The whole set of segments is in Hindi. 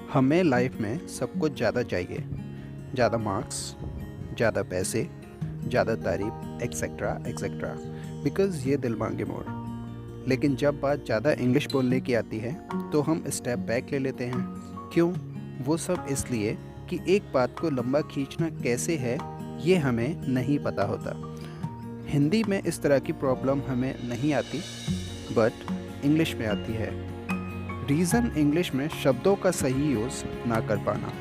हमें लाइफ में सब कुछ ज़्यादा चाहिए। ज़्यादा मार्क्स, ज़्यादा पैसे, ज़्यादा तारीफ, एक्सेट्रा एक्सेट्रा, बिकॉज़ ये दिल मांगे मोर। लेकिन जब बात ज़्यादा इंग्लिश बोलने की आती है तो हम स्टेप बैक ले लेते हैं। क्यों? वो सब इसलिए कि एक बात को लंबा खींचना कैसे है ये हमें नहीं पता होता। हिंदी में इस तरह की प्रॉब्लम हमें नहीं आती, बट इंग्लिश में आती है। रीज़न इंग्लिश में शब्दों का सही यूज़ ना कर पाना।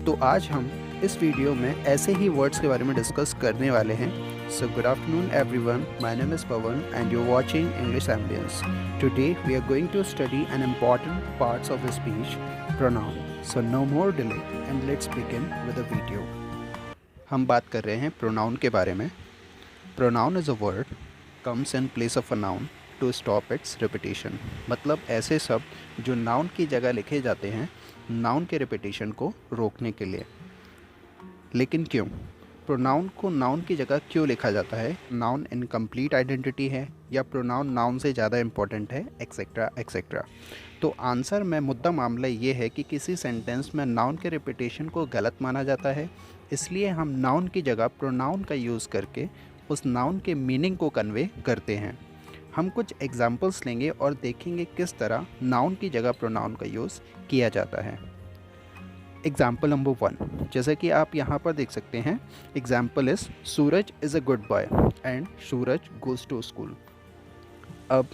तो आज हम इस वीडियो में ऐसे ही वर्ड्स के बारे में डिस्कस करने वाले हैं। So good afternoon everyone, my name is Pawan and you watching English ambience. Today we are going to study an important parts of speech, pronoun. So no more delay and let's begin with the video. हम बात कर रहे हैं प्रोनाउन के बारे में। Pronoun is a word comes in place of a noun to stop its repetition. मतलब ऐसे शब्द जो नाउन की जगह लिखे जाते हैं नाउन के रिपीटिशन को रोकने के लिए। लेकिन क्यों? प्रोनाउन को नाउन की जगह क्यों लिखा जाता है? नाउन इनकम्प्लीट आइडेंटिटी है या प्रोनाउन नाउन से ज़्यादा इम्पोर्टेंट है, एक्सेट्रा एक्सेट्रा। तो आंसर में मुद्दा मामला ये है कि किसी सेंटेंस में नाउन के रिपीटेशन को गलत माना जाता है, इसलिए हम नाउन की जगह प्रोनाउन का यूज़ करके उस नाउन के मीनिंग को कन्वे करते हैं। हम कुछ एग्जाम्पल्स लेंगे और देखेंगे किस तरह नाउन की जगह प्रोनाउन का यूज़ किया जाता है। एग्जाम्पल नंबर 1, जैसे कि आप यहाँ पर देख सकते हैं, example is Suraj is a good boy and Suraj goes to school. अब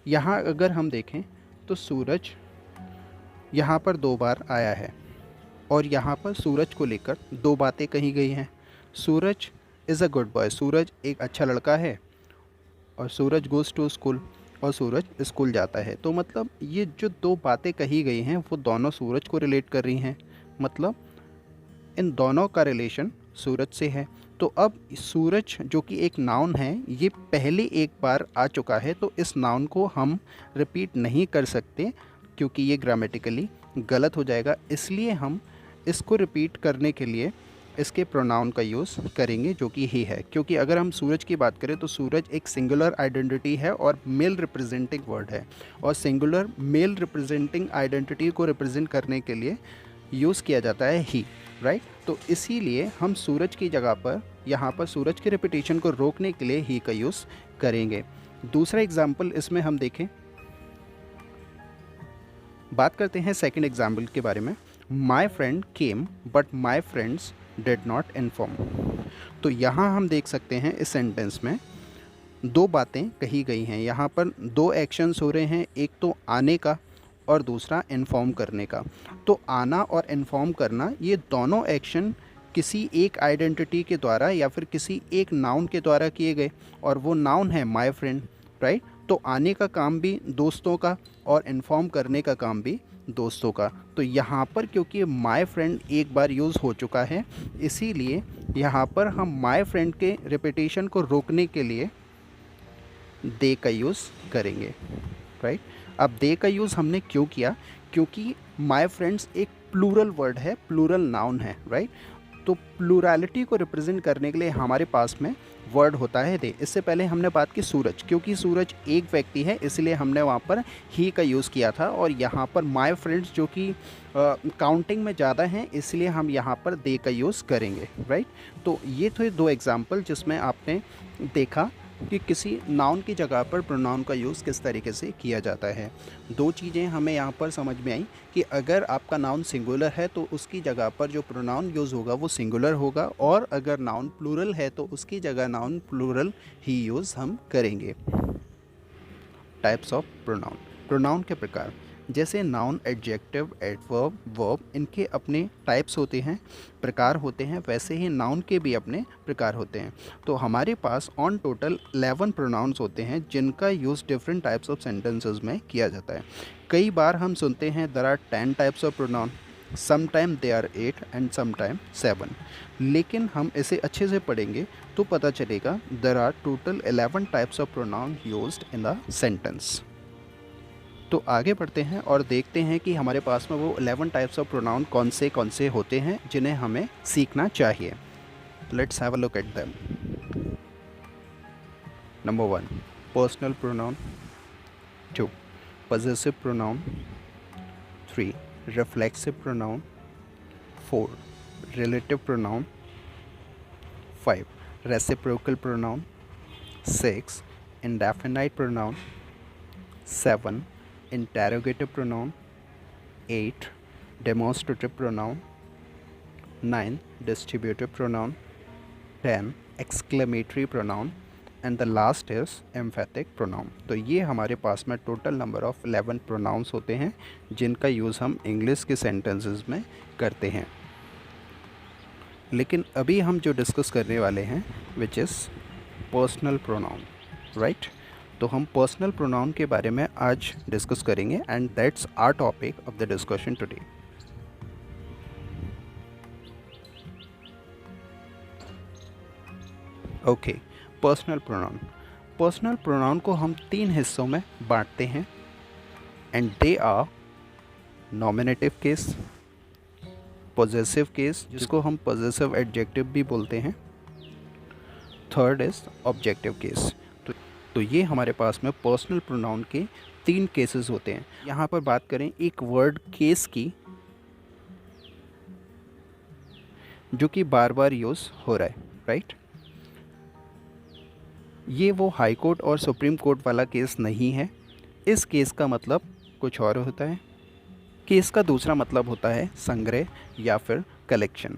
यहाँ अगर हम देखें तो सूरज यहाँ पर 2 बार आया है और यहाँ पर सूरज को लेकर 2 बातें कही गई हैं। सूरज इज़ अ गुड बॉय, सूरज एक अच्छा लड़का है, और सूरज गोज़ टू स्कूल, और सूरज स्कूल जाता है। तो मतलब ये जो 2 बातें कही गई हैं वो दोनों सूरज को रिलेट कर रही हैं। मतलब इन दोनों का रिलेशन सूरज से है। तो अब सूरज जो कि एक नाउन है, ये पहले एक बार आ चुका है, तो इस नाउन को हम रिपीट नहीं कर सकते क्योंकि ये ग्रामेटिकली गलत हो जाएगा। इसलिए हम इसको रिपीट करने के लिए इसके प्रोनाउन का यूज़ करेंगे जो कि ही है। क्योंकि अगर हम सूरज की बात करें तो सूरज एक सिंगुलर आइडेंटिटी है और मेल रिप्रेजेंटिंग वर्ड है, और सिंगुलर मेल रिप्रेजेंटिंग आइडेंटिटी को रिप्रेजेंट करने के लिए यूज़ किया जाता है ही, राइट। तो इसीलिए हम सूरज की जगह पर यहाँ पर सूरज के रिपीटेशन को रोकने के लिए ही का यूज़ करेंगे। दूसरा एग्जाम्पल इसमें हम देखें, बात करते हैं सेकंड एग्जाम्पल के बारे में। My friend came but my friends did not inform. तो यहाँ हम देख सकते हैं इस सेंटेंस में 2 बातें कही गई हैं। यहाँ पर 2 एक्शंस हो रहे हैं, एक तो आने का और दूसरा इन्फॉर्म करने का। तो आना और इन्फॉर्म करना, ये दोनों एक्शन किसी एक आइडेंटिटी के द्वारा या फिर किसी एक नाउन के द्वारा किए गए, और वो नाउन है माय फ्रेंड, राइट। तो आने का काम भी दोस्तों का और इन्फॉर्म करने का काम भी दोस्तों का। तो यहाँ पर क्योंकि माय फ्रेंड एक बार यूज़ हो चुका है, इसीलिए यहाँ पर हम माय फ्रेंड के रिपीटेशन को रोकने के लिए दे का यूज़ करेंगे, राइट। अब दे का यूज़ हमने क्यों किया? क्योंकि माय फ्रेंड्स एक प्लूरल वर्ड है, प्लूरल नाउन है, राइट। तो प्लूरैलिटी को रिप्रेजेंट करने के लिए हमारे पास में वर्ड होता है दे। इससे पहले हमने बात की सूरज, क्योंकि सूरज एक व्यक्ति है इसलिए हमने वहाँ पर ही का यूज़ किया था, और यहाँ पर माय फ्रेंड्स जो कि काउंटिंग में ज़्यादा हैं इसलिए हम यहाँ पर दे का यूज़ करेंगे, राइट। तो ये थे 2 एग्जाम्पल जिसमें आपने देखा कि किसी नाउन की जगह पर प्रोनाउन का यूज़ किस तरीके से किया जाता है। 2 चीज़ें हमें यहाँ पर समझ में आई कि अगर आपका नाउन सिंगुलर है तो उसकी जगह पर जो प्रोनाउन यूज़ होगा वो सिंगुलर होगा, और अगर नाउन प्लूरल है तो उसकी जगह नाउन प्लूरल ही यूज़ हम करेंगे। Types of pronoun. प्रोनाउन के प्रकार, जैसे नाउन, एडजेक्टिव, एडवर्ब, वर्ब, इनके अपने टाइप्स होते हैं, प्रकार होते हैं, वैसे ही नाउन के भी अपने प्रकार होते हैं। तो हमारे पास ऑन टोटल 11 प्रोनाउंस होते हैं जिनका use different types of sentences में किया जाता है। कई बार हम सुनते हैं there are 10 types of pronoun, sometime they are 8 and sometime 7। लेकिन हम इसे अच्छे से पढ़ेंगे तो पता चलेगा there are total 11 types of pronoun used in the sentence. तो आगे बढ़ते हैं और देखते हैं कि हमारे पास में वो 11 टाइप्स ऑफ प्रोनाउन कौन से होते हैं जिन्हें हमें सीखना चाहिए। Let's have a look at them. Number 1, personal pronoun. 2, possessive pronoun. 3, reflexive pronoun, 4 relative pronoun, 5 reciprocal pronoun, 6 indefinite pronoun, 7 interrogative pronoun, 8 demonstrative pronoun, 9 distributive pronoun, 10 exclamatory pronoun and the last is emphatic pronoun. तो ये हमारे पास में टोटल नंबर ऑफ़ 11 प्रोनाउंस होते हैं जिनका यूज़ हम इंग्लिश के सेंटेंसेस में करते हैं। लेकिन अभी हम जो डिस्कस करने वाले हैं which is personal pronoun, right. तो हम पर्सनल प्रोनाउन के बारे में आज डिस्कस करेंगे and that's our topic of the discussion today. Okay, personal pronoun. Personal pronoun को हम 3 हिस्सों में बांटते हैं and they are nominative case, possessive case जिसको हम पॉजेसिव एडजेक्टिव भी बोलते हैं, थर्ड इज ऑब्जेक्टिव केस। तो ये हमारे पास में पर्सनल प्रोनाउन के 3 केसेस होते हैं। यहाँ पर बात करें एक वर्ड केस की जो कि बार बार यूज़ हो रहा है, राइट। ये वो हाई कोर्ट और सुप्रीम कोर्ट वाला केस नहीं है। इस केस का मतलब कुछ और होता है। केस का दूसरा मतलब होता है संग्रह या फिर कलेक्शन,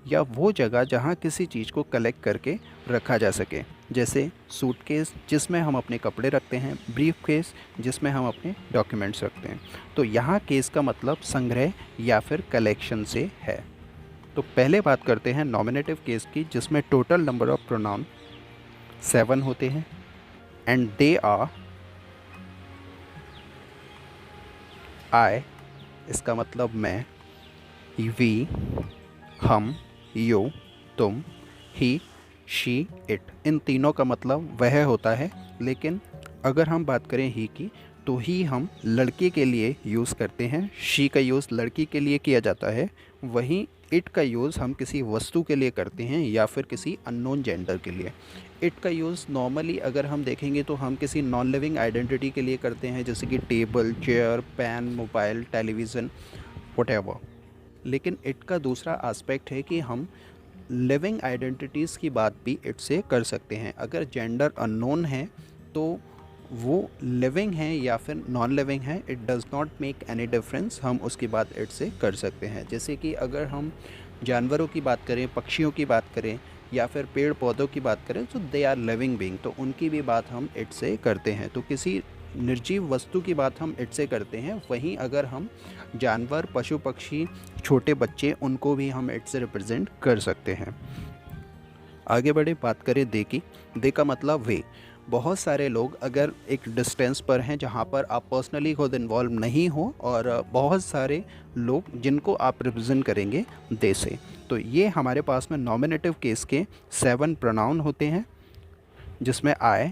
या वो जगह जहाँ किसी चीज़ को कलेक्ट करके रखा जा सके, जैसे सूटकेस जिसमें हम अपने कपड़े रखते हैं, ब्रीफ केस जिसमें हम अपने डॉक्यूमेंट्स रखते हैं। तो यहाँ केस का मतलब संग्रह या फिर कलेक्शन से है। तो पहले बात करते हैं नॉमिनेटिव केस की, जिसमें टोटल नंबर ऑफ प्रोनाउन 7 होते हैं एंड दे आर आई, इसका मतलब मैं, वी हम, यू तुम, ही शी इट। इन तीनों का मतलब वह होता है, लेकिन अगर हम बात करें ही की तो ही हम लड़के के लिए यूज़ करते हैं, शी का यूज़ लड़की के लिए किया जाता है, वहीं इट का यूज़ हम किसी वस्तु के लिए करते हैं या फिर किसी अननोन जेंडर के लिए। इट का यूज़ नॉर्मली अगर हम देखेंगे तो हम किसी नॉन लिविंग आइडेंटिटी के लिए करते हैं, जैसे कि table, chair, pen, mobile, television, whatever. लेकिन इट का दूसरा एस्पेक्ट है कि हम लिविंग आइडेंटिटीज़ की बात भी इट से कर सकते हैं। अगर जेंडर अननोन है तो वो लिविंग है या फिर नॉन लिविंग है, it does not make any difference, हम उसकी बात इट से कर सकते हैं। जैसे कि अगर हम जानवरों की बात करें, पक्षियों की बात करें या फिर पेड़ पौधों की बात करें, तो दे आर लिविंग बीइंग, तो उनकी भी बात हम इट से करते हैं। तो किसी निर्जीव वस्तु की बात हम इट से करते हैं। वहीं अगर हम जानवर, पशु पक्षी, छोटे बच्चे, उनको भी हम इट से रिप्रेजेंट कर सकते हैं। आगे बढ़े, बात करें दे की। दे का मतलब वे। बहुत सारे लोग अगर एक डिस्टेंस पर हैं जहाँ पर आप पर्सनली खुद इन्वॉल्व नहीं हो, और बहुत सारे लोग जिनको आप रिप्रेजेंट करेंगे दे से। तो ये हमारे पास में नॉमिनेटिव केस के 7 प्रोनाउन होते हैं, जिसमें I,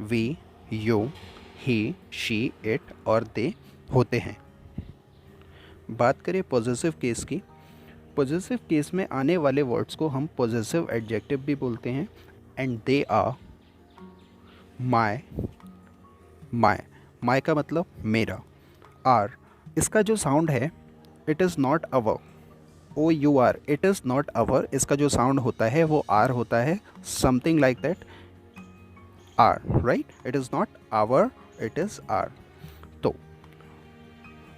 we, you, he, she, it और दे होते हैं। बात करें पॉजेसिव केस की। पॉजेसिव केस में आने वाले वर्ड्स को हम पॉजेसिव एडजेक्टिव भी बोलते हैं and they are my. My का मतलब मेरा। आर, इसका जो साउंड है it is not our, O U R, it is not our, इसका जो साउंड होता है वो आर होता है, something like that, our, right. It is not our, it is our. तो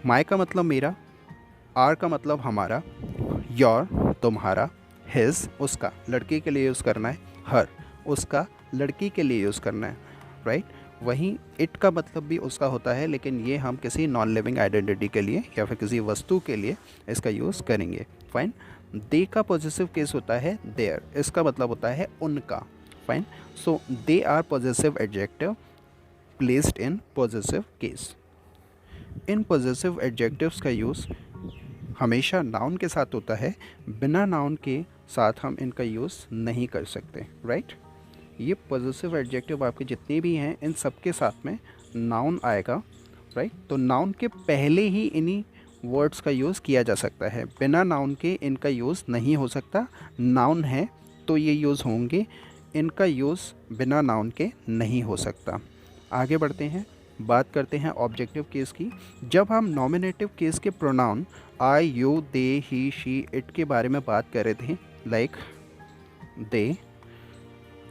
माय का मतलब मेरा, आर का मतलब हमारा, योर तुम्हारा, हिज उसका, लड़के के लिए यूज़ करना है, हर उसका, लड़की के लिए यूज़ करना है, राइट। वहीं इट का मतलब भी उसका होता है, लेकिन ये हम किसी नॉन लिविंग आइडेंटिटी के लिए या फिर किसी वस्तु के लिए इसका यूज़ करेंगे, फाइन। दे का पॉजेसिव केस होता है देयर, इसका मतलब होता है उनका, fine. So they are possessive adjective placed in possessive case. इन पॉजेसिव एडजेक्टिव्स का यूज़ हमेशा नाउन के साथ होता है, बिना नाउन के साथ हम इनका यूज़ नहीं कर सकते, राइट। ये पॉजेसिव एडजेक्टिव आपके जितने भी हैं इन सब के साथ में नाउन आएगा, राइट। तो नाउन के पहले ही इन्हीं वर्ड्स का यूज़ किया जा सकता है, बिना नाउन के इनका यूज़ नहीं हो सकता। नाउन है तो ये यूज़ होंगे, इनका यूज़ बिना नाउन के नहीं हो सकता। आगे बढ़ते हैं। बात करते हैं ऑब्जेक्टिव केस की। जब हम नॉमिनेटिव केस के pronoun I, you, they, he, she, it के बारे में बात कर रहे थे, लाइक दे,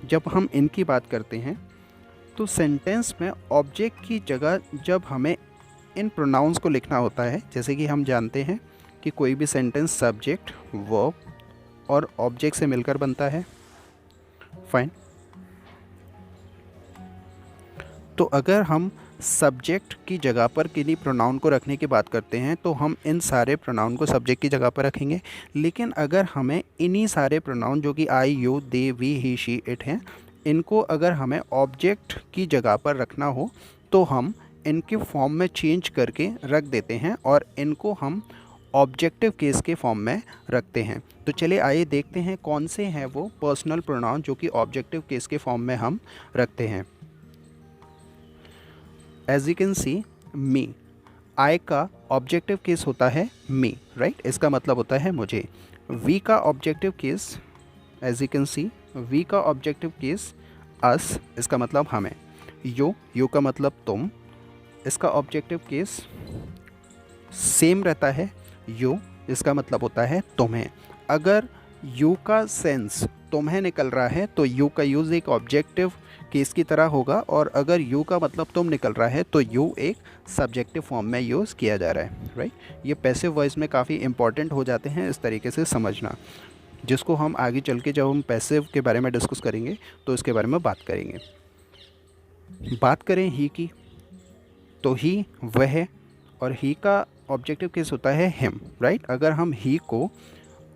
जब हम इनकी बात करते हैं तो सेंटेंस में ऑब्जेक्ट की जगह जब हमें इन प्रोनाउंस को लिखना होता है, जैसे कि हम जानते हैं कि कोई भी सेंटेंस सब्जेक्ट, वर्ब और ऑब्जेक्ट से मिलकर बनता है। फाइन। तो अगर हम सब्जेक्ट की जगह पर किन्हीं प्रोनाउन को रखने की बात करते हैं तो हम इन सारे प्रोनाउन को सब्जेक्ट की जगह पर रखेंगे। लेकिन अगर हमें इन्हीं सारे प्रोनाउन जो कि I, you, they, we, he, she, it हैं, इनको अगर हमें ऑब्जेक्ट की जगह पर रखना हो तो हम इनके फॉर्म में चेंज करके रख देते हैं और इनको हम ऑब्जेक्टिव केस के फॉर्म में रखते हैं। तो चलिए आइए देखते हैं कौन से हैं वो पर्सनल प्रोनाउन जो कि ऑब्जेक्टिव केस के फॉर्म में हम रखते हैं। एज यू कैन सी, मी, आई का ऑब्जेक्टिव केस होता है मी, राइट, इसका मतलब होता है मुझे। वी का objective case, as you can see, we का ऑब्जेक्टिव केस अस, इसका मतलब हमें। यू का मतलब तुम, इसका ऑब्जेक्टिव केस सेम रहता है, यू, इसका मतलब होता है तुम्हें। अगर यू का सेंस तुम्हें निकल रहा है तो यू का यूज़ एक ऑब्जेक्टिव केस की तरह होगा, और अगर यू का मतलब तुम निकल रहा है तो यू एक सब्जेक्टिव फॉर्म में यूज़ किया जा रहा है, राइट। ये पैसिव वॉइस में काफ़ी इंपॉर्टेंट हो जाते हैं, इस तरीके से समझना, जिसको हम आगे चल के जब हम पैसिव के बारे में डिस्कस करेंगे तो इसके बारे में बात करेंगे। बात करें ही की, तो ही वह, और ही का ऑब्जेक्टिव केस होता है हिम, राइट। अगर हम ही को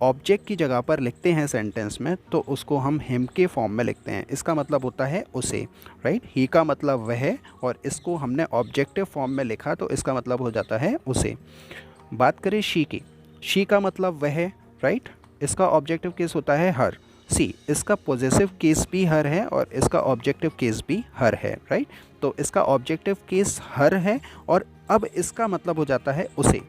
ऑब्जेक्ट की जगह पर लिखते हैं सेंटेंस में तो उसको हम हिम के फॉर्म में लिखते हैं, इसका मतलब होता है उसे, राइट। ही का मतलब वह और इसको हमने ऑब्जेक्टिव फॉर्म में लिखा तो इसका मतलब हो जाता है उसे। बात करें शी की, शी का मतलब वह, राइट, इसका ऑब्जेक्टिव केस होता है हर। सी, इसका पॉजेसिव केस भी हर है और इसका ऑब्जेक्टिव केस भी हर है, राइट। तो इसका ऑब्जेक्टिव केस हर है और अब इसका मतलब हो जाता है उसे।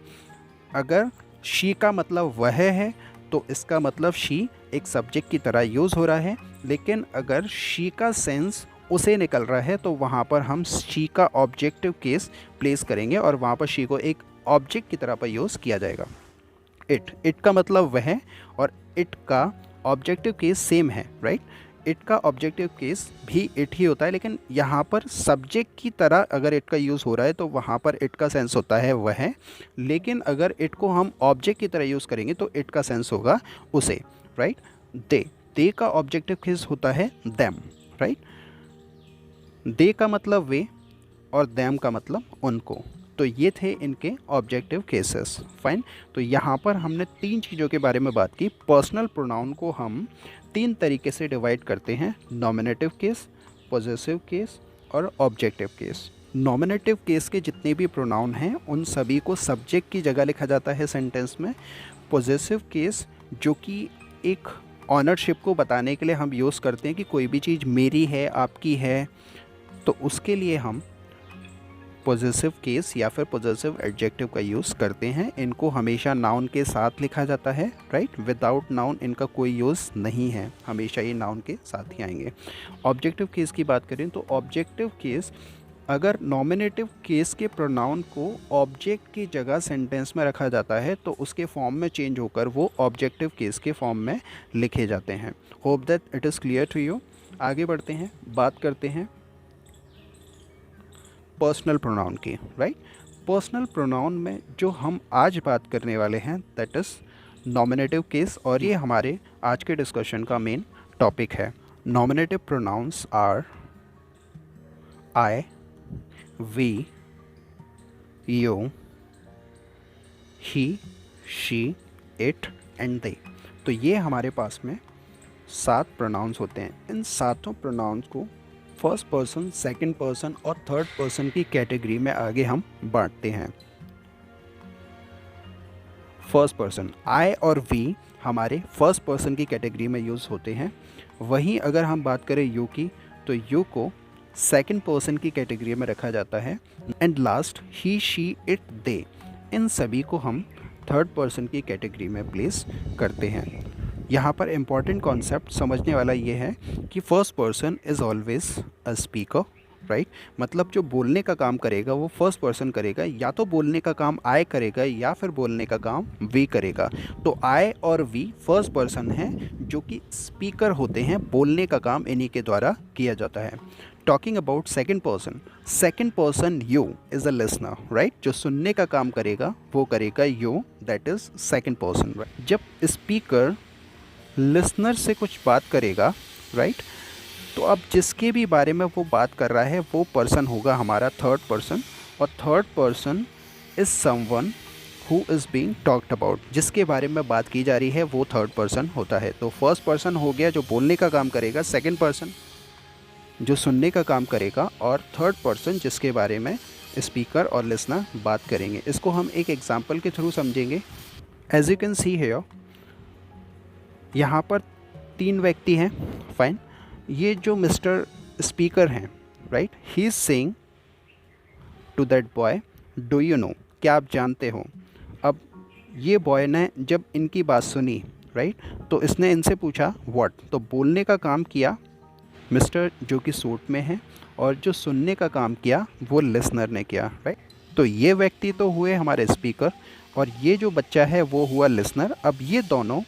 अगर शी का मतलब वह है तो इसका मतलब शी एक सब्जेक्ट की तरह यूज़ हो रहा है, लेकिन अगर शी का सेंस उसे निकल रहा है तो वहाँ पर हम शी का ऑब्जेक्टिव केस प्लेस करेंगे और वहाँ पर शी को एक ऑब्जेक्ट की तरह पर यूज़ किया जाएगा। इट का मतलब वह और इट का ऑब्जेक्टिव केस सेम है, राइट। इट का ऑब्जेक्टिव केस भी इट ही होता है, लेकिन यहाँ पर सब्जेक्ट की तरह अगर इट का यूज़ हो रहा है तो वहाँ पर इट का सेंस होता है वह, लेकिन अगर इट को हम ऑब्जेक्ट की तरह यूज़ करेंगे तो इट का सेंस होगा उसे, राइट। दे का ऑब्जेक्टिव केस होता है देम, राइट। दे का मतलब वे और देम का मतलब उनको। तो ये थे इनके ऑब्जेक्टिव केसेस। फाइन। तो यहाँ पर हमने तीन चीज़ों के बारे में बात की। पर्सनल प्रोनाउन को हम तीन तरीके से डिवाइड करते हैं, नॉमिनेटिव केस, पॉजेसिव केस और ऑब्जेक्टिव केस। नॉमिनेटिव केस के जितने भी प्रोनाउन हैं उन सभी को सब्जेक्ट की जगह लिखा जाता है सेंटेंस में। पॉजेसिव केस जो कि एक ऑनरशिप को बताने के लिए हम यूज़ करते हैं कि कोई भी चीज़ मेरी है, आपकी है, तो उसके लिए हम पॉजेसिव केस या फिर पॉजेसिव एडजेक्टिव का यूज़ करते हैं। इनको हमेशा नाउन के साथ लिखा जाता है, राइट। विदाउट नाउन इनका कोई यूज़ नहीं है, हमेशा ये नाउन के साथ ही आएंगे। ऑब्जेक्टिव केस की बात करें तो ऑब्जेक्टिव केस अगर नॉमिनेटिव केस के प्रोनाउन को ऑब्जेक्ट की जगह सेंटेंस में रखा जाता है तो उसके फॉर्म में चेंज होकर वो ऑब्जेक्टिव केस के फॉर्म में लिखे जाते हैं। Hope that it is clear to you. आगे बढ़ते हैं, बात करते हैं पर्सनल प्रोनाउन की, राइट। पर्सनल प्रोनाउन में जो हम आज बात करने वाले हैं दैट इज़ नॉमिनेटिव केस, और ये हमारे आज के डिस्कशन का मेन टॉपिक है। Nominative pronouns are I, we, you, he, she, it and they. तो ये हमारे पास में 7 प्रोनाउंस होते हैं। इन सातों प्रोनाउंस को फर्स्ट पर्सन, सेकंड पर्सन और थर्ड पर्सन की कैटेगरी में आगे हम बांटते हैं। फर्स्ट पर्सन, आई और वी हमारे फर्स्ट पर्सन की कैटेगरी में यूज़ होते हैं। वहीं अगर हम बात करें यू की तो यू को सेकंड पर्सन की कैटेगरी में रखा जाता है। And last he, she, it, they, इन सभी को हम थर्ड पर्सन की कैटेगरी में प्लेस करते हैं। यहाँ पर इम्पॉर्टेंट कॉन्सेप्ट समझने वाला ये है कि first person is always a speaker, right. मतलब जो बोलने का काम करेगा वो फर्स्ट पर्सन करेगा, या तो बोलने का काम आई करेगा या फिर बोलने का काम वी करेगा। तो आई और वी फर्स्ट पर्सन हैं जो कि स्पीकर होते हैं, बोलने का काम इन्हीं के द्वारा किया जाता है। Talking about second person you is a listener, right. जो सुनने का काम करेगा वो करेगा you, that is second person, right. जब स्पीकर लिसनर से कुछ बात करेगा, राइट, तो अब जिसके भी बारे में वो बात कर रहा है वो पर्सन होगा हमारा थर्ड पर्सन, और third person is someone who is being talked about. जिसके बारे में बात की जा रही है वो थर्ड पर्सन होता है। तो फर्स्ट पर्सन हो गया जो बोलने का काम करेगा, सेकंड पर्सन जो सुनने का काम करेगा, और थर्ड पर्सन जिसके बारे में स्पीकर और लिसनर बात करेंगे। इसको हम एक एग्जांपल के थ्रू समझेंगे। As you can see here, यहाँ पर 3 व्यक्ति हैं, फाइन। ये जो मिस्टर स्पीकर हैं, right, he is saying to that boy, do you know, क्या आप जानते हो। अब ये बॉय ने जब इनकी बात सुनी, राइट, तो इसने इनसे पूछा व्हाट। तो बोलने का काम किया मिस्टर जो कि सूट में है, और जो सुनने का काम किया वो लिसनर ने किया, राइट। तो ये व्यक्ति तो हुए हमारे स्पीकर, और ये जो बच्चा है वो हुआ लिसनर। अब ये दोनों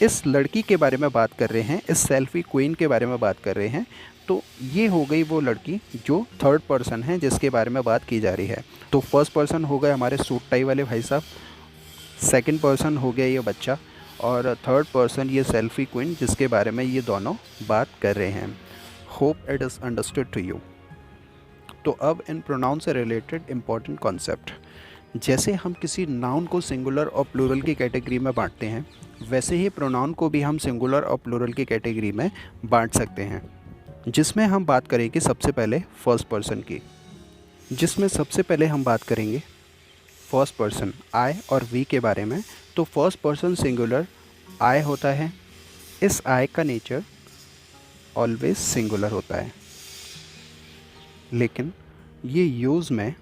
इस लड़की के बारे में बात कर रहे हैं, इस सेल्फी क्वीन के बारे में बात कर रहे हैं। तो ये हो गई वो लड़की जो थर्ड पर्सन है जिसके बारे में बात की जा रही है। तो फर्स्ट पर्सन हो गए हमारे सूट टाई वाले भाई साहब, सेकंड पर्सन हो गया ये बच्चा, और थर्ड पर्सन ये सेल्फी क्वीन जिसके बारे में ये दोनों बात कर रहे हैं। Hope it is understood to you. तो अब इन प्रोनाउन से रिलेटेड इम्पॉर्टेंट कॉन्सेप्ट, जैसे हम किसी नाउन को सिंगुलर और प्लूरल की कैटेगरी में बांटते हैं, वैसे ही प्रोनाउन को भी हम सिंगुलर और प्लूरल की कैटेगरी में बांट सकते हैं। जिसमें हम बात करेंगे सबसे पहले फर्स्ट पर्सन की, जिसमें सबसे पहले हम बात करेंगे फर्स्ट पर्सन आई और वी के बारे में। तो फर्स्ट पर्सन सिंगुलर आई होता है। इस आई का नेचर ऑलवेज सिंगुलर होता है, लेकिन ये यूज़ में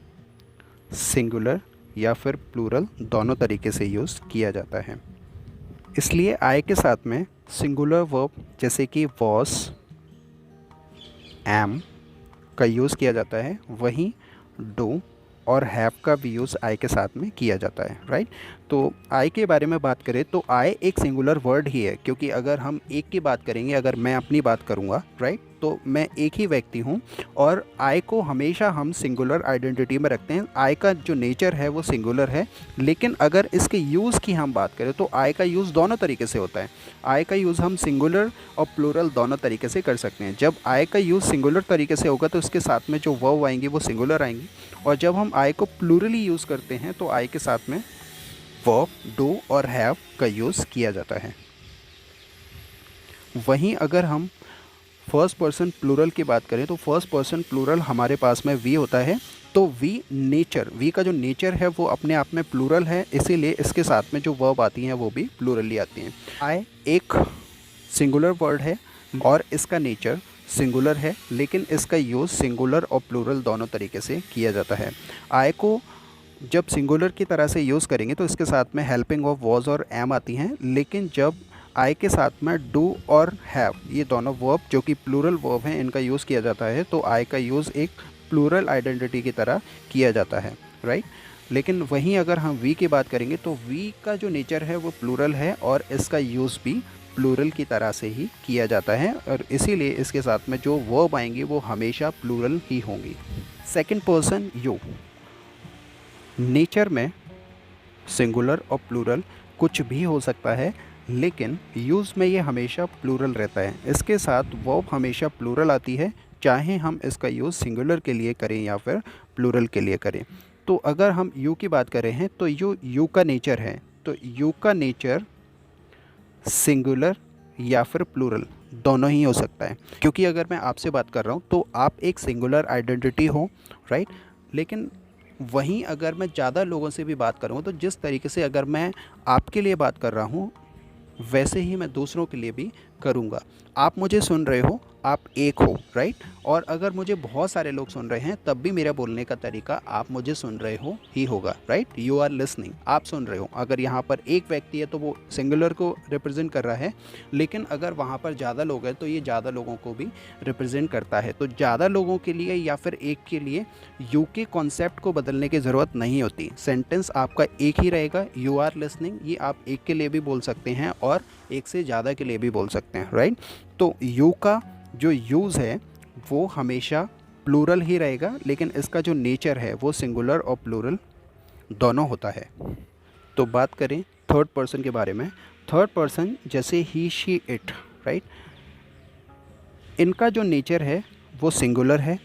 सिंगुलर या फिर प्लूरल दोनों तरीके से यूज़ किया जाता है। इसलिए आई के साथ में सिंगुलर वर्ब जैसे कि वॉस, एम का यूज़ किया जाता है, वहीं डू और हैव का भी यूज़ आई के साथ में किया जाता है, राइट। तो आई के बारे में बात करें तो आई एक सिंगुलर वर्ड ही है, क्योंकि अगर हम एक की बात करेंगे, अगर मैं अपनी बात करूँगा, राइट, तो मैं एक ही व्यक्ति हूँ, और आई को हमेशा हम सिंगुलर आइडेंटिटी में रखते हैं। आई का जो नेचर है वो सिंगुलर है, लेकिन अगर इसके यूज़ की हम बात करें तो आई का यूज़ दोनों तरीके से होता है। आई का यूज़ हम सिंगुलर और प्लूरल दोनों तरीके से कर सकते हैं। जब आई का यूज़ सिंगुलर तरीके से होगा तो इसके साथ में जो वर्ब आएंगी वो सिंगुलर आएंगी, और जब हम आई को प्लूरली यूज़ करते हैं तो आई के साथ में वर्ब, डू और हैव का यूज़ किया जाता है। वहीं अगर हम फर्स्ट पर्सन प्लूरल की बात करें तो फर्स्ट पर्सन प्लूरल हमारे पास में वी होता है। तो वी नेचर, वी का जो नेचर है वो अपने आप में प्लूरल है, इसीलिए इसके साथ में जो वर्ब आती हैं वो भी प्लूरली आती हैं। आई एक सिंगुलर वर्ड है और इसका नेचर सिंगुलर है, लेकिन इसका यूज़ सिंगुलर और प्लूरल दोनों तरीके से किया जाता है। आई को जब सिंगुलर की तरह से यूज़ करेंगे तो इसके साथ में हेल्पिंग ऑफ वॉज और एम आती हैं, लेकिन जब आई के साथ में डू और हैव ये दोनों वर्ब जो कि प्लूरल वर्ब हैं इनका यूज़ किया जाता है, तो आई का यूज़ एक प्लूरल आइडेंटिटी की तरह किया जाता है, राइट। लेकिन वहीं अगर हम वी की बात करेंगे तो वी का जो नेचर है वो प्लूरल है और इसका यूज़ भी प्लूरल की तरह से ही किया जाता है, और इसीलिए इसके साथ में जो वर्ब आएंगी वो हमेशा प्लूरल ही होंगी। सेकंड पर्सन यू, नेचर में सिंगुलर और प्लूरल कुछ भी हो सकता है, लेकिन यूज़ में ये हमेशा प्लूरल रहता है। इसके साथ वर्ब हमेशा प्लूरल आती है, चाहे हम इसका यूज़ सिंगुलर के लिए करें या फिर प्लूरल के लिए करें। तो अगर हम यू की बात करें हैं तो यू का नेचर है, तो यू का नेचर सिंगुलर या फिर प्लूरल दोनों ही हो सकता है। क्योंकि अगर मैं आपसे बात कर रहा हूँ तो आप एक सिंगुलर आइडेंटिटी हो, राइट, लेकिन वहीं अगर मैं ज़्यादा लोगों से भी बात करूँ तो जिस तरीके से अगर मैं आपके लिए बात कर रहा हूँ वैसे ही मैं दूसरों के लिए भी करूँगा। आप मुझे सुन रहे हो आप एक हो, राइट। और अगर मुझे बहुत सारे लोग सुन रहे हैं तब भी मेरा बोलने का तरीका आप मुझे सुन रहे हो ही होगा, राइट। यू आर लिसनिंग, आप सुन रहे हो। अगर यहाँ पर एक व्यक्ति है तो वो सिंगुलर को रिप्रेजेंट कर रहा है, लेकिन अगर वहाँ पर ज़्यादा लोग हैं तो ये ज़्यादा लोगों को भी रिप्रेजेंट करता है। तो ज़्यादा लोगों के लिए या फिर एक के लिए यू के कॉन्सेप्ट को बदलने की ज़रूरत नहीं होती। सेंटेंस आपका एक ही रहेगा, यू आर लिसनिंग। ये आप एक के लिए भी बोल सकते हैं और एक से ज़्यादा के लिए भी बोल सकते हैं, राइट। तो यू का जो यूज़ है वो हमेशा प्लूरल ही रहेगा, लेकिन इसका जो नेचर है वो सिंगुलर और प्लूरल दोनों होता है। तो बात करें थर्ड पर्सन के बारे में। थर्ड पर्सन जैसे ही, शी, इट, राइट, इनका जो नेचर है वो सिंगुलर है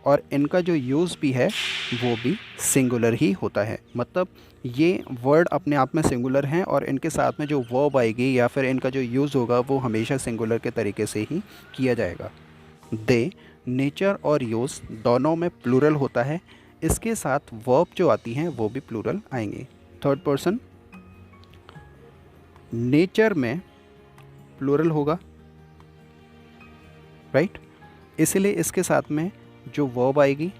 और इनका जो यूज़ भी है वो भी सिंगुलर ही होता है। मतलब ये वर्ड अपने आप में सिंगुलर हैं और इनके साथ में जो वर्ब आएगी या फिर इनका जो यूज़ होगा वो हमेशा सिंगुलर के तरीके से ही किया जाएगा। दे, नेचर और यूज़ दोनों में प्लूरल होता है। इसके साथ वर्ब जो आती हैं वो भी प्लूरल आएंगे। थर्ड पर्सन नेचर में प्लूरल होगा, राइट। इसलिए इसके साथ में जो वर्ब आएगी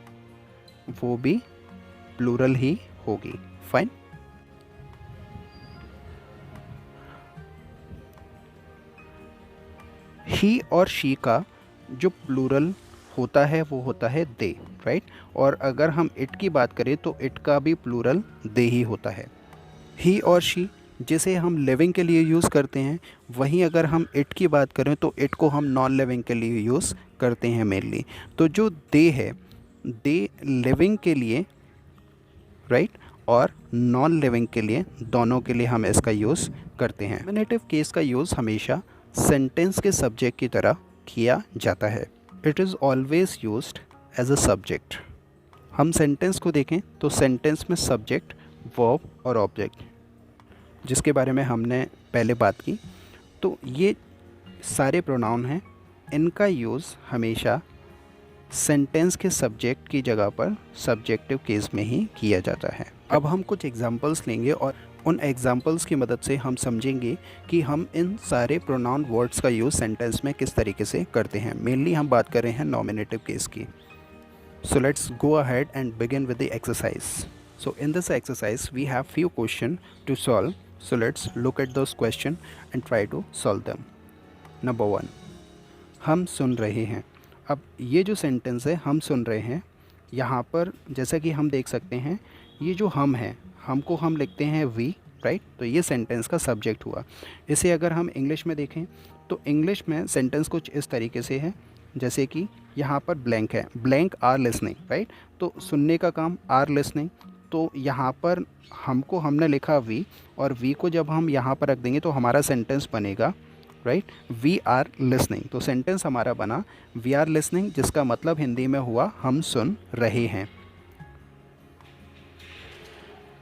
वो भी प्लूरल ही होगी। फाइन। ही और शी का जो प्लूरल होता है वो होता है दे, राइट। और अगर हम इट की बात करें तो इट का भी प्लूरल दे ही होता है। ही और शी जिसे हम लिविंग के लिए यूज़ करते हैं, वहीं अगर हम इट की बात करें तो इट को हम नॉन लिविंग के लिए यूज़ करते हैं मेनली। तो जो दे है, दे लिविंग के लिए, राइट, और नॉन लिविंग के लिए, दोनों के लिए हम इसका यूज़ करते हैं। नॉमिनेटिव केस का यूज़ हमेशा सेंटेंस के सब्जेक्ट की तरह किया जाता है। It is always used as a subject. हम सेंटेंस को देखें तो सेंटेंस में सब्जेक्ट, वर्ब और ऑब्जेक्ट, जिसके बारे में हमने पहले बात की, तो ये सारे प्रोनाउन हैं। इनका यूज़ हमेशा सेंटेंस के सब्जेक्ट की जगह पर सब्जेक्टिव केस में ही किया जाता है। अब हम कुछ एग्जांपल्स लेंगे और उन एग्जांपल्स की मदद से हम समझेंगे कि हम इन सारे प्रोनाउन वर्ड्स का यूज़ सेंटेंस में किस तरीके से करते हैं। मेनली हम बात कर रहे हैं नॉमिनेटिव केस की। So let's go ahead and begin with the exercise. So in this exercise we have few questions to solve. So let's look at those questions and try to solve them. Number 1, हम सुन रहे हैं। अब ये जो सेंटेंस है हम सुन रहे हैं, यहाँ पर जैसा कि हम देख सकते हैं ये जो हम हैं, हमको हम लिखते हैं वी, राइट। तो ये सेंटेंस का सब्जेक्ट हुआ। इसे अगर हम इंग्लिश में देखें तो इंग्लिश में सेंटेंस कुछ इस तरीके से है, जैसे कि यहाँ पर ब्लैंक है, ब्लैंक आर लिसनिंग, राइट। तो सुनने का काम आर लिसनिंग। तो यहाँ पर हमको हमने लिखा वी, और वी को जब हम यहाँ पर रख देंगे तो हमारा सेंटेंस बनेगा, राइट, वी आर लिसनिंग। तो सेंटेंस हमारा बना वी आर लिसनिंग, जिसका मतलब हिंदी में हुआ हम सुन रहे हैं।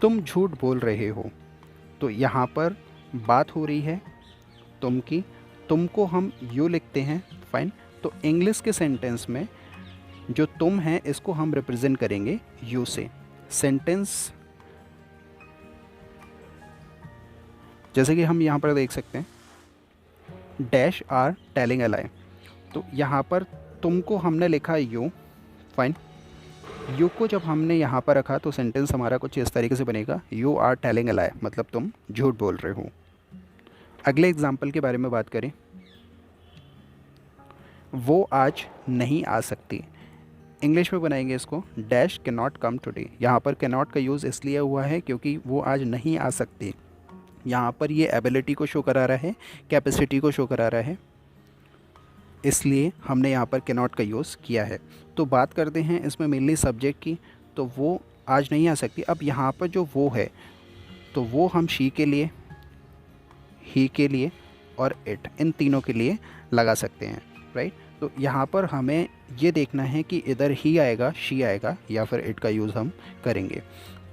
तुम झूठ बोल रहे हो। तो यहाँ पर बात हो रही है तुम की, तुमको हम यू लिखते हैं, फाइन। तो इंग्लिश के सेंटेंस में जो तुम है इसको हम रिप्रेजेंट करेंगे यू से। सेंटेंस जैसे कि हम यहाँ पर देख सकते हैं, डैश आर टेलिंग अ लाई। तो यहाँ पर तुमको हमने लिखा यू, फाइन। यू को जब हमने यहाँ पर रखा तो सेंटेंस हमारा कुछ इस तरीके से बनेगा, यू आर टेलिंग अ लाई, मतलब तुम झूठ बोल रहे हो। अगले एग्जाम्पल के बारे में बात करें, वो आज नहीं आ सकती। इंग्लिश में बनाएंगे इसको, dash can not come today. यहाँ पर कैन नॉट का यूज़ इसलिए हुआ है क्योंकि वो आज नहीं आ सकती। यहाँ पर ये एबिलिटी को शो करा रहा है, कैपेसिटी को शो करा रहा है, इसलिए हमने यहाँ पर कैन नॉट का यूज़ किया है। तो बात करते हैं इसमें मेनली सब्जेक्ट की। तो वो आज नहीं आ सकती। अब यहाँ पर जो वो है तो वो हम शी के लिए, ही के लिए और इट, इन तीनों के लिए लगा सकते हैं, राइट। तो यहाँ पर हमें ये देखना है कि इधर ही आएगा, शी आएगा या फिर इट का यूज़ हम करेंगे।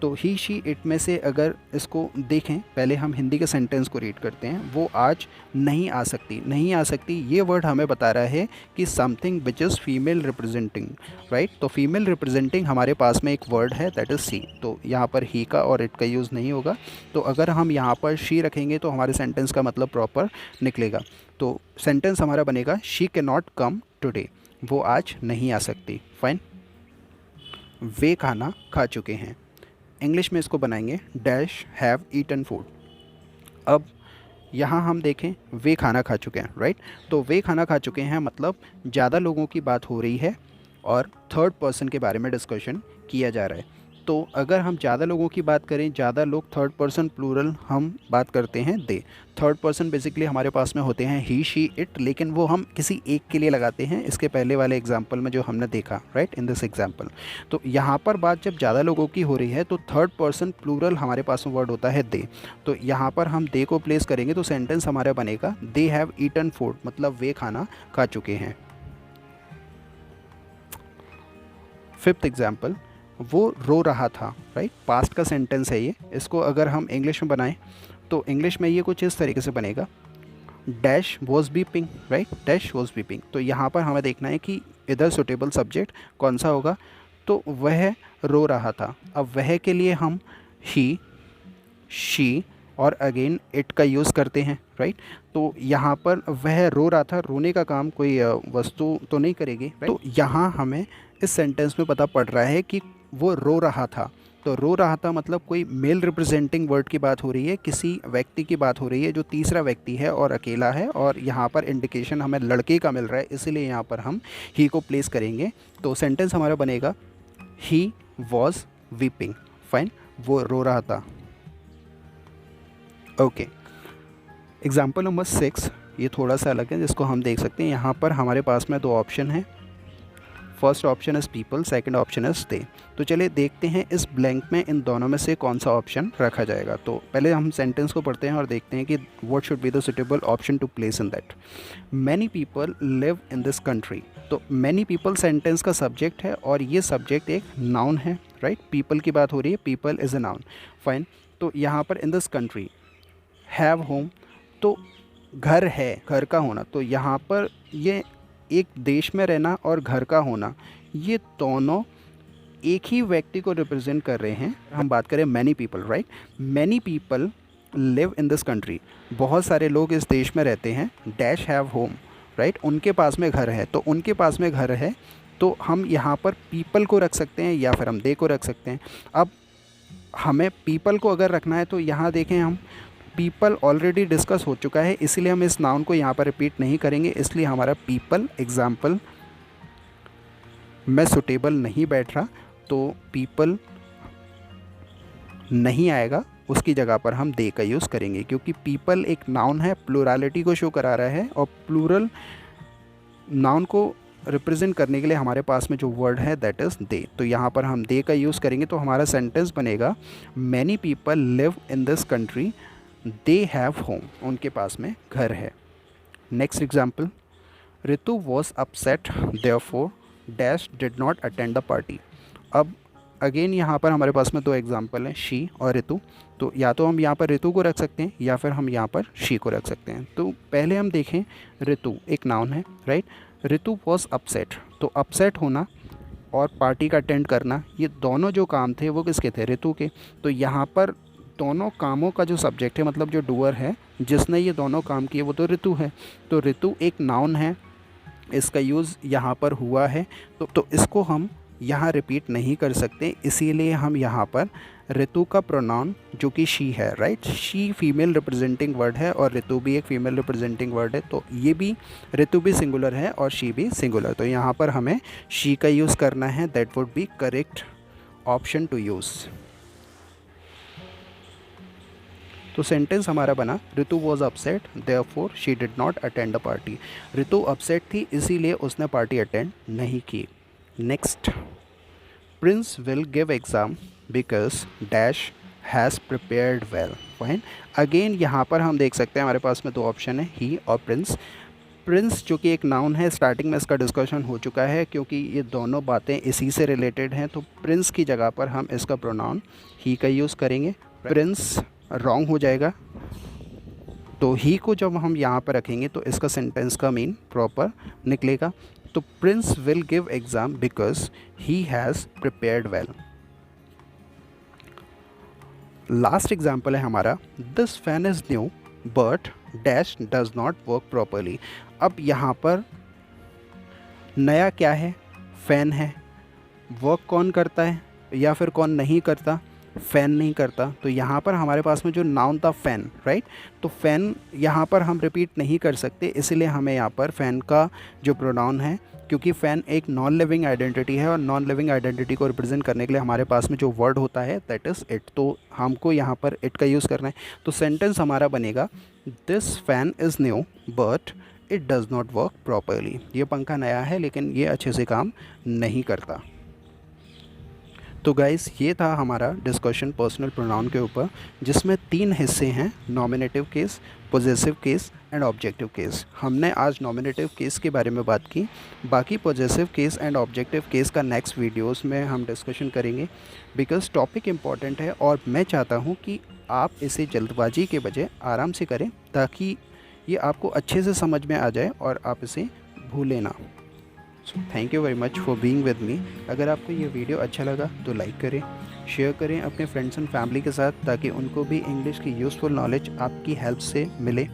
तो ही शी इट में से अगर इसको देखें, पहले हम हिंदी के सेंटेंस को रीड करते हैं। वो आज नहीं आ सकती। नहीं आ सकती ये वर्ड हमें बता रहा है कि something which is female representing, right. तो फीमेल रिप्रेजेंटिंग हमारे पास में एक वर्ड है दैट इज़ सी। तो यहाँ पर ही का और इट का यूज़ नहीं होगा। तो अगर हम यहाँ पर शी रखेंगे तो हमारे सेंटेंस का मतलब प्रॉपर निकलेगा। तो सेंटेंस हमारा बनेगा she can not come today. वो आज नहीं आ सकती। फाइन। वे खाना खा चुके हैं। इंग्लिश में इसको बनाएंगे डैश हैव ईटन फूड। अब यहाँ हम देखें वे खाना खा चुके हैं, राइट। तो वे खाना खा चुके हैं मतलब ज़्यादा लोगों की बात हो रही है और थर्ड पर्सन के बारे में डिस्कशन किया जा रहा है। तो अगर हम ज़्यादा लोगों की बात करें, ज़्यादा लोग, थर्ड पर्सन प्लूरल हम बात करते हैं दे। थर्ड पर्सन बेसिकली हमारे पास में होते हैं ही शी इट, लेकिन वो हम किसी एक के लिए लगाते हैं। इसके पहले वाले एग्जाम्पल में जो हमने देखा, राइट, इन दिस एग्जाम्पल। तो यहाँ पर बात जब ज़्यादा लोगों की हो रही है तो थर्ड पर्सन प्लूरल हमारे पास में वर्ड होता है दे। तो यहाँ पर हम दे को प्लेस करेंगे तो सेंटेंस हमारा बनेगा दे हैव ईटन फूड, मतलब वे खाना खा चुके हैं। फिफ्थ एग्जाम्पल, वो रो रहा था, राइट। पास्ट का सेंटेंस है ये। इसको अगर हम इंग्लिश में बनाएं तो इंग्लिश में ये कुछ इस तरीके से बनेगा dash was beeping, right, dash was beeping. तो यहाँ पर हमें देखना है कि इधर सुटेबल सब्जेक्ट कौन सा होगा। तो वह रो रहा था। अब वह के लिए हम ही, शी और अगेन इट का यूज़ करते हैं, राइट। तो यहाँ पर वह रो रहा था, रोने का काम कोई वस्तु तो नहीं करेगी, राइट? तो यहाँ हमें इस सेंटेंस में पता पड़ रहा है कि वो रो रहा था। तो रो रहा था मतलब कोई मेल रिप्रेजेंटिंग वर्ड की बात हो रही है, किसी व्यक्ति की बात हो रही है जो तीसरा व्यक्ति है और अकेला है, और यहाँ पर इंडिकेशन हमें लड़के का मिल रहा है, इसीलिए यहाँ पर हम ही को प्लेस करेंगे। तो सेंटेंस हमारा बनेगा ही वॉज वीपिंग। फाइन, वो रो रहा था। ओके, एग्जाम्पल नंबर 6 ये थोड़ा सा अलग है, जिसको हम देख सकते हैं। यहाँ पर हमारे पास में दो ऑप्शन है। First option is people, second option is they. तो चलिए देखते हैं इस ब्लैंक में इन दोनों में से कौन सा ऑप्शन रखा जाएगा। तो पहले हम सेंटेंस को पढ़ते हैं और देखते हैं कि what should be the suitable option to place in that. Many people live in this country. तो मैनी पीपल सेंटेंस का सब्जेक्ट है और ये सब्जेक्ट एक नाउन है, राइट। पीपल की बात हो रही है, people is a noun. Fine, तो यहाँ पर इन दिस कंट्री हैव होम, तो घर है, घर का होना। तो यहाँ पर ये एक देश में रहना और घर का होना, ये दोनों एक ही व्यक्ति को रिप्रेजेंट कर रहे हैं। हम बात करें many people, right. Many people live in this country, बहुत सारे लोग इस देश में रहते हैं। डैश हैव होम, राइट, उनके पास में घर है। तो उनके पास में घर है तो हम यहाँ पर पीपल को रख सकते हैं या फिर हम दे को रख सकते हैं। अब हमें पीपल को अगर रखना है तो यहाँ देखें, हम पीपल ऑलरेडी डिस्कस हो चुका है, इसीलिए हम इस नाउन को यहाँ पर रिपीट नहीं करेंगे। इसलिए हमारा पीपल एग्जाम्पल में सुटेबल नहीं बैठ रहा, तो पीपल नहीं आएगा, उसकी जगह पर हम दे का यूज़ करेंगे, क्योंकि पीपल एक नाउन है, प्लूरलिटी को शो करा रहा है, और प्लूरल नाउन को रिप्रेजेंट करने के लिए हमारे पास में जो वर्ड है दैट इज़ दे। तो यहाँ पर हम दे का यूज़ करेंगे। तो हमारा सेंटेंस बनेगा many people live in this country, they have home, उनके पास में घर है। Next example, Ritu was upset therefore dash did not attend the party. अब अगेन यहाँ पर हमारे पास में दो एग्जाम्पल हैं, शी और ऋतु। तो या तो हम यहाँ पर ऋतु को रख सकते हैं या फिर हम यहाँ पर शी को रख सकते हैं। तो पहले हम देखें, ऋतु एक नाउन है, राइट। ऋतु वॉज अपसेट, तो अपसेट होना और पार्टी का अटेंड करना, ये दोनों जो काम थे वो किसके थे, ऋतु के। तो यहाँ पर दोनों कामों का जो सब्जेक्ट है, मतलब जो डूअर है, जिसने ये दोनों काम किए, वो तो ऋतु है। तो ऋतु एक नाउन है, इसका यूज़ यहाँ पर हुआ है। तो इसको हम यहाँ रिपीट नहीं कर सकते, इसीलिए हम यहाँ पर ऋतु का प्रोनाउन जो कि शी है, right, she female representing word है और ऋतु भी एक फीमेल रिप्रेजेंटिंग वर्ड है। तो ये भी, ऋतु भी सिंगुलर है और शी भी सिंगुलर। तो यहाँ पर हमें शी का यूज़ करना है, that would be correct option to use. तो सेंटेंस हमारा बना, Ritu was upset therefore she did not attend the party. Ritu upset थी, इसीलिए उसने पार्टी अटेंड नहीं की। Next, Prince will give exam because dash has prepared well. Fine, again यहाँ पर हम देख सकते हैं हमारे पास में दो ऑप्शन है, ही और प्रिंस। प्रिंस जो कि एक नाउन है, स्टार्टिंग में इसका डिस्कशन हो चुका है क्योंकि ये दोनों बातें इसी से रिलेटेड हैं, तो प्रिंस की जगह पर हम इसका प्रोनाउन ही का यूज़ करेंगे। प्रिंस रॉन्ग हो जाएगा, तो ही को जब हम यहाँ पर रखेंगे तो इसका सेंटेंस का मीन प्रॉपर निकलेगा। तो Prince will give exam because he has prepared well. Last example है हमारा, this fan is new but dash does not work properly. अब यहाँ पर नया क्या है? फ़ैन है। वर्क कौन करता है या फिर कौन नहीं करता? फ़ैन नहीं करता। तो यहाँ पर हमारे पास में जो नाउन था फ़ैन, राइट, तो फ़ैन यहाँ पर हम रिपीट नहीं कर सकते, इसलिए हमें यहाँ पर फ़ैन का जो प्रोनाउन है, क्योंकि फ़ैन एक नॉन लिविंग आइडेंटिटी है और नॉन लिविंग आइडेंटिटी को रिप्रेजेंट करने के लिए हमारे पास में जो वर्ड होता है दैट इज़ इट, तो हमको यहाँ पर इट का यूज़ करना है। तो सेंटेंस हमारा बनेगा, this fan is new but it does not work properly. ये पंखा नया है लेकिन ये अच्छे से काम नहीं करता। तो गाइस, ये था हमारा डिस्कशन पर्सनल प्रोनाउन के ऊपर, जिसमें 3 हिस्से हैं, nominative case, possessive case and objective case. हमने आज नॉमिनेटिव केस के बारे में बात की, बाकी possessive case and objective case का नेक्स्ट वीडियोस में हम डिस्कशन करेंगे, बिकॉज़ टॉपिक इम्पॉर्टेंट है और मैं चाहता हूँ कि आप इसे जल्दबाजी के बजाय आराम से करें, ताकि ये आपको अच्छे से समझ में आ जाए और आप इसे भूलें ना। Thank you very much for being with me. अगर आपको ये वीडियो अच्छा लगा तो लाइक करें, शेयर करें अपने फ्रेंड्स एंड फैमिली के साथ, ताकि उनको भी इंग्लिश की यूज़फुल नॉलेज आपकी हेल्प से मिले,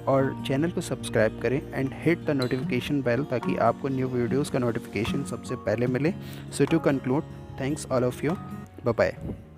और चैनल को सब्सक्राइब करें and hit the notification bell, ताकि आपको न्यू वीडियोज़ का नोटिफिकेशन सबसे पहले मिले। So to conclude, thanks all of you, bye bye.